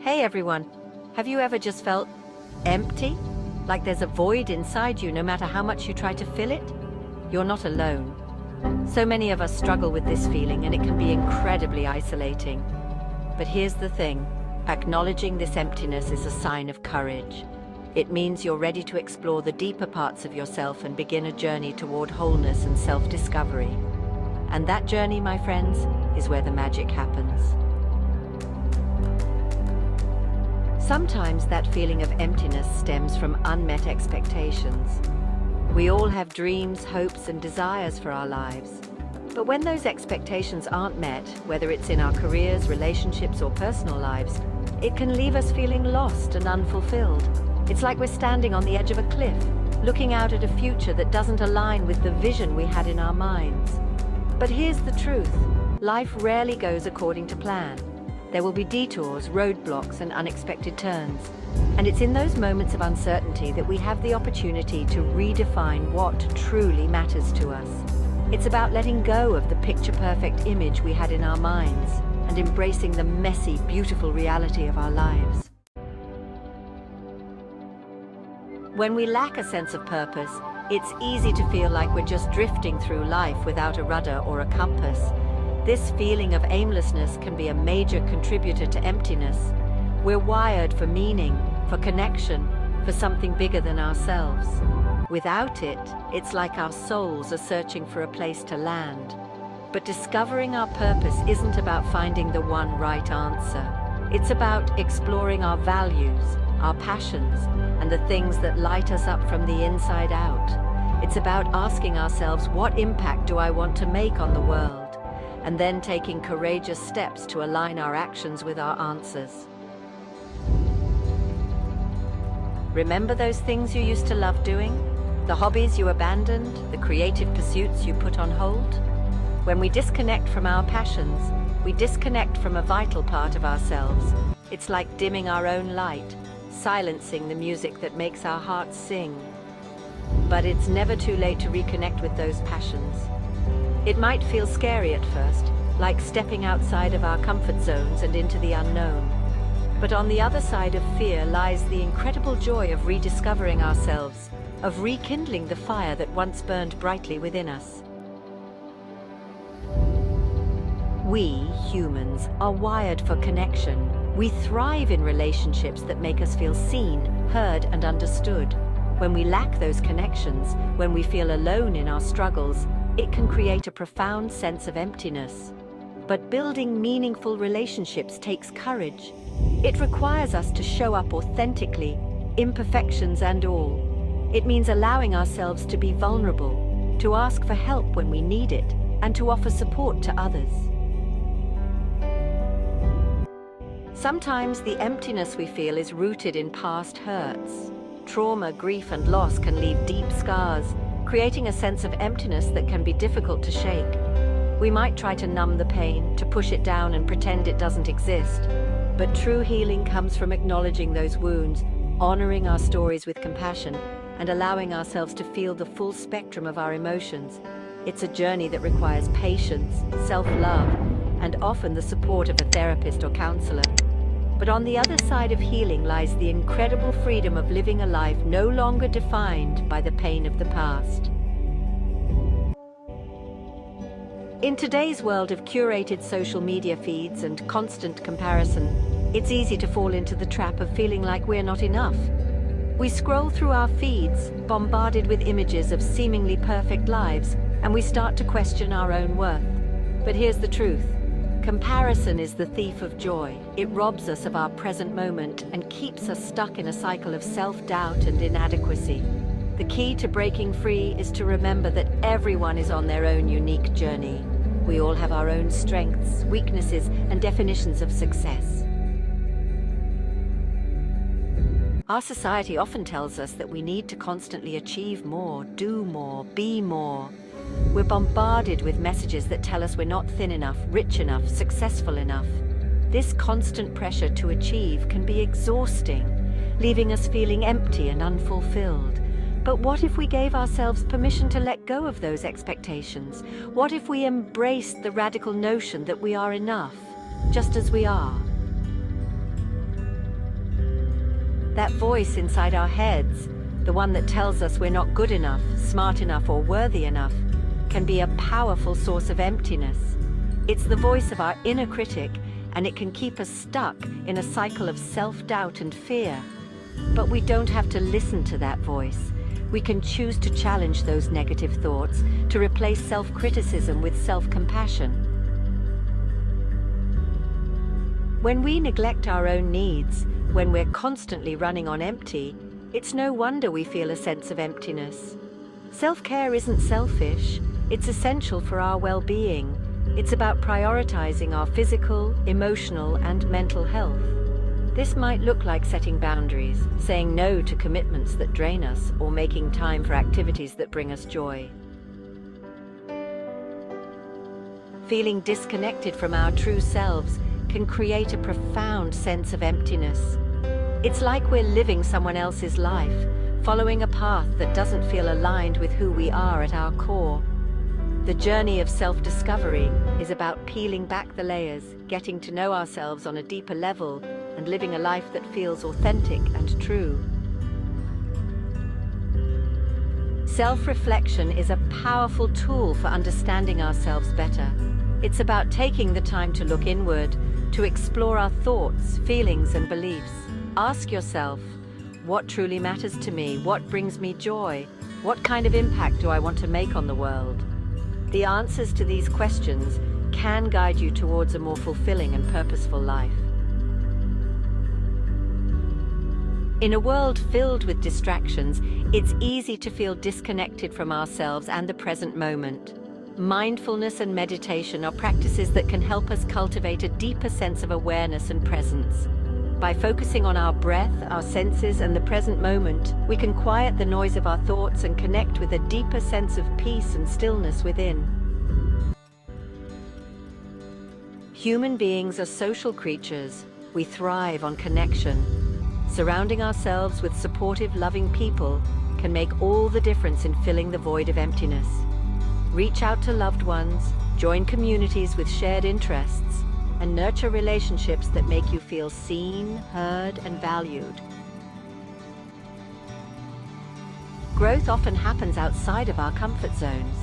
Hey everyone, have you ever just felt empty? Like there's a void inside you no matter how much you try to fill it? You're not alone. So many of us struggle with this feeling and it can be incredibly isolating. But here's the thing, acknowledging this emptiness is a sign of courage. It means you're ready to explore the deeper parts of yourself and begin a journey toward wholeness and self-discovery. And that journey, my friends, is where the magic happens. Sometimes that feeling of emptiness stems from unmet expectations. We all have dreams, hopes, and desires for our lives. But when those expectations aren't met, whether it's in our careers, relationships, or personal lives, it can leave us feeling lost and unfulfilled. It's like we're standing on the edge of a cliff, looking out at a future that doesn't align with the vision we had in our minds. But here's the truth. Life rarely goes according to plan. There will be detours, roadblocks, and unexpected turns. And it's in those moments of uncertainty that we have the opportunity to redefine what truly matters to us. It's about letting go of the picture-perfect image we had in our minds and embracing the messy, beautiful reality of our lives. When we lack a sense of purpose, it's easy to feel like we're just drifting through life without a rudder or a compass. This feeling of aimlessness can be a major contributor to emptiness. We're wired for meaning, for connection, for something bigger than ourselves. Without it, it's like our souls are searching for a place to land. But discovering our purpose isn't about finding the one right answer. It's about exploring our values, our passions, and the things that light us up from the inside out. It's about asking ourselves, what impact do I want to make on the world? And then taking courageous steps to align our actions with our answers. Remember those things you used to love doing? The hobbies you abandoned, the creative pursuits you put on hold? When we disconnect from our passions, we disconnect from a vital part of ourselves. It's like dimming our own light, silencing the music that makes our hearts sing. But it's never too late to reconnect with those passions. It might feel scary at first, like stepping outside of our comfort zones and into the unknown. But on the other side of fear lies the incredible joy of rediscovering ourselves, of rekindling the fire that once burned brightly within us. We, humans, are wired for connection. We thrive in relationships that make us feel seen, heard, and understood. When we lack those connections, when we feel alone in our struggles, it can create a profound sense of emptiness. But building meaningful relationships takes courage. It requires us to show up authentically, imperfections and all. It means allowing ourselves to be vulnerable, to ask for help when we need it, and to offer support to others. Sometimes the emptiness we feel is rooted in past hurts. Trauma, grief, and loss can leave deep scars, creating a sense of emptiness that can be difficult to shake. We might try to numb the pain, to push it down and pretend it doesn't exist. But true healing comes from acknowledging those wounds, honoring our stories with compassion, and allowing ourselves to feel the full spectrum of our emotions. It's a journey that requires patience, self-love, and often the support of a therapist or counselor. But on the other side of healing lies the incredible freedom of living a life no longer defined by the pain of the past. In today's world of curated social media feeds and constant comparison, it's easy to fall into the trap of feeling like we're not enough. We scroll through our feeds, bombarded with images of seemingly perfect lives, and we start to question our own worth. But here's the truth. Comparison is the thief of joy. It robs us of our present moment and keeps us stuck in a cycle of self-doubt and inadequacy. The key to breaking free is to remember that everyone is on their own unique journey. We all have our own strengths, weaknesses, and definitions of success. Our society often tells us that we need to constantly achieve more, do more, be more. We're bombarded with messages that tell us we're not thin enough, rich enough, successful enough. This constant pressure to achieve can be exhausting, leaving us feeling empty and unfulfilled. But what if we gave ourselves permission to let go of those expectations? What if we embraced the radical notion that we are enough, just as we are? That voice inside our heads, the one that tells us we're not good enough, smart enough, or worthy enough, can be a powerful source of emptiness. It's the voice of our inner critic, and it can keep us stuck in a cycle of self-doubt and fear. But we don't have to listen to that voice. We can choose to challenge those negative thoughts, to replace self-criticism with self-compassion. When we neglect our own needs, when we're constantly running on empty, it's no wonder we feel a sense of emptiness. Self-care isn't selfish, it's essential for our well-being. It's about prioritizing our physical, emotional, and mental health. This might look like setting boundaries, saying no to commitments that drain us, or making time for activities that bring us joy. Feeling disconnected from our true selves can create a profound sense of emptiness. It's like we're living someone else's life, following a path that doesn't feel aligned with who we are at our core. The journey of self-discovery is about peeling back the layers, getting to know ourselves on a deeper level, and living a life that feels authentic and true. Self-reflection is a powerful tool for understanding ourselves better. It's about taking the time to look inward, to explore our thoughts, feelings, and beliefs. Ask yourself, what truly matters to me? What brings me joy? What kind of impact do I want to make on the world? The answers to these questions can guide you towards a more fulfilling and purposeful life. In a world filled with distractions, it's easy to feel disconnected from ourselves and the present moment. Mindfulness and meditation are practices that can help us cultivate a deeper sense of awareness and presence. By focusing on our breath, our senses, and the present moment, we can quiet the noise of our thoughts and connect with a deeper sense of peace and stillness within. Human beings are social creatures. We thrive on connection. Surrounding ourselves with supportive, loving people can make all the difference in filling the void of emptiness. Reach out to loved ones, join communities with shared interests, and nurture relationships that make you feel seen, heard, and valued. Growth often happens outside of our comfort zones.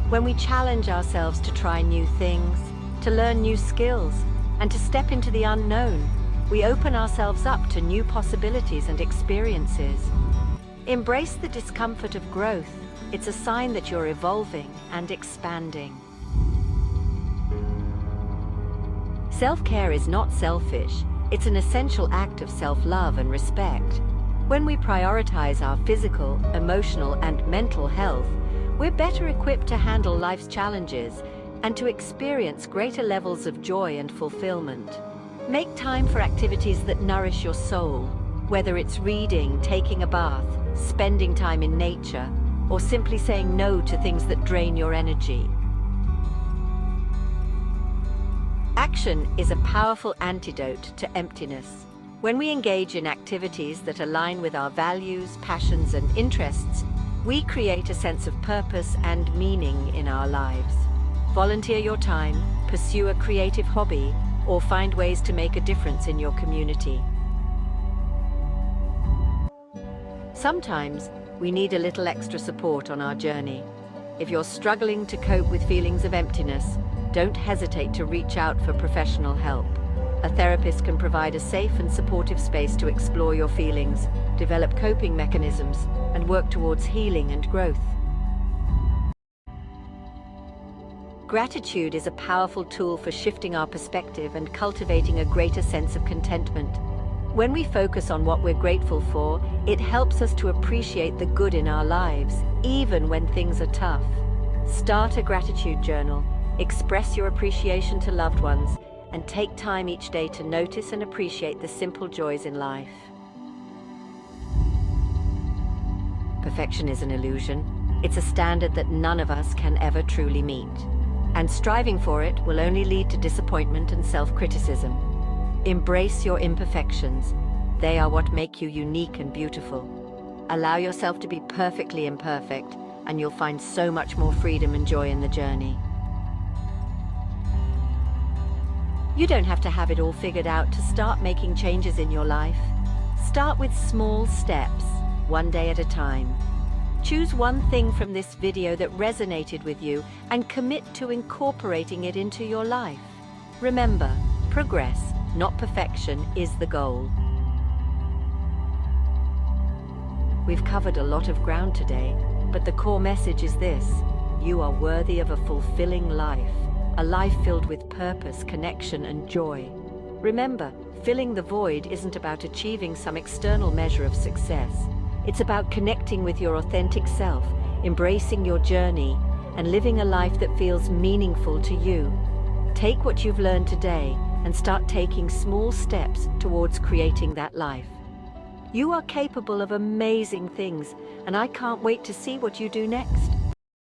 When we challenge ourselves to try new things, to learn new skills, and to step into the unknown, we open ourselves up to new possibilities and experiences. Embrace the discomfort of growth. It's a sign that you're evolving and expanding. Self-care is not selfish. It's an essential act of self-love and respect. When we prioritize our physical, emotional, and mental health, we're better equipped to handle life's challenges and to experience greater levels of joy and fulfillment. Make time for activities that nourish your soul, whether it's reading, taking a bath, spending time in nature, or simply saying no to things that drain your energy. Action is a powerful antidote to emptiness. When we engage in activities that align with our values, passions, and interests, we create a sense of purpose and meaning in our lives. Volunteer your time, pursue a creative hobby, or find ways to make a difference in your community. Sometimes, we need a little extra support on our journey. If you're struggling to cope with feelings of emptiness, don't hesitate to reach out for professional help. A therapist can provide a safe and supportive space to explore your feelings, develop coping mechanisms, and work towards healing and growth. Gratitude is a powerful tool for shifting our perspective and cultivating a greater sense of contentment. When we focus on what we're grateful for, it helps us to appreciate the good in our lives, even when things are tough. Start a gratitude journal. Express your appreciation to loved ones, and take time each day to notice and appreciate the simple joys in life. Perfection is an illusion. It's a standard that none of us can ever truly meet. And striving for it will only lead to disappointment and self-criticism. Embrace your imperfections. They are what make you unique and beautiful. Allow yourself to be perfectly imperfect, and you'll find so much more freedom and joy in the journey. You don't have to have it all figured out to start making changes in your life. Start with small steps, one day at a time. Choose one thing from this video that resonated with you and commit to incorporating it into your life. Remember, progress, not perfection, is the goal. We've covered a lot of ground today, but the core message is this: you are worthy of a fulfilling life, a life filled with purpose, connection, and joy. Remember, filling the void isn't about achieving some external measure of success. It's about connecting with your authentic self, embracing your journey, and living a life that feels meaningful to you. Take what you've learned today and start taking small steps towards creating that life. You are capable of amazing things, and I can't wait to see what you do next.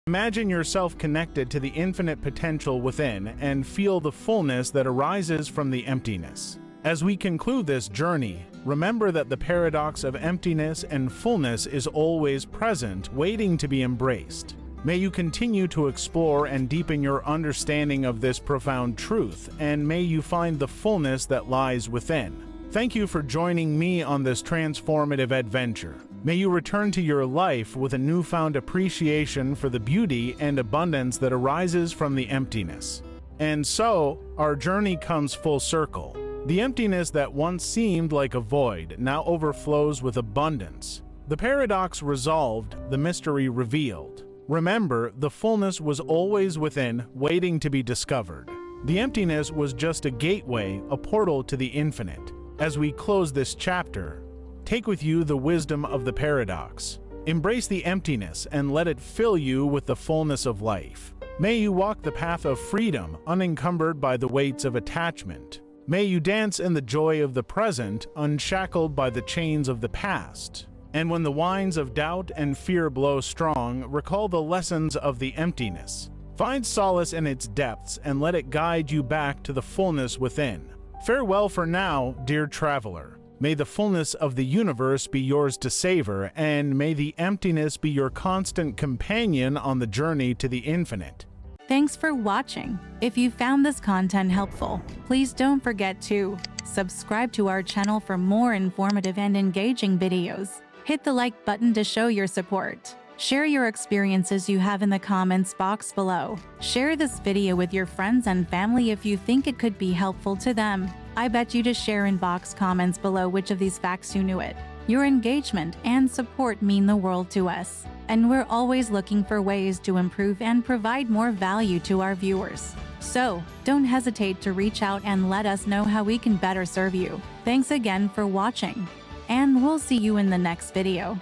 Imagine yourself connected to the infinite potential within and feel the fullness that arises from the emptiness. As we conclude this journey, remember that the paradox of emptiness and fullness is always present, waiting to be embraced. May you continue to explore and deepen your understanding of this profound truth, and may you find the fullness that lies within. Thank you for joining me on this transformative adventure. May you return to your life with a newfound appreciation for the beauty and abundance that arises from the emptiness. And so, our journey comes full circle. The emptiness that once seemed like a void now overflows with abundance. The paradox resolved, the mystery revealed. Remember, the fullness was always within, waiting to be discovered. The emptiness was just a gateway, a portal to the infinite. As we close this chapter, take with you the wisdom of the paradox. Embrace the emptiness and let it fill you with the fullness of life. May you walk the path of freedom, unencumbered by the weights of attachment. May you dance in the joy of the present, unshackled by the chains of the past. And when the winds of doubt and fear blow strong, recall the lessons of the emptiness. Find solace in its depths and let it guide you back to the fullness within. Farewell for now, dear traveler. May the fullness of the universe be yours to savor, and may the emptiness be your constant companion on the journey to the infinite. Thanks for watching. If you found this content helpful, please don't forget to subscribe to our channel for more informative and engaging videos. Hit the like button to show your support. Share your experiences you have in the comments box below. Share this video with your friends and family if you think it could be helpful to them. I bet you to share in box comments below which of these facts you knew it. Your engagement and support mean the world to us, and we're always looking for ways to improve and provide more value to our viewers. So, don't hesitate to reach out and let us know how we can better serve you. Thanks again for watching, and we'll see you in the next video.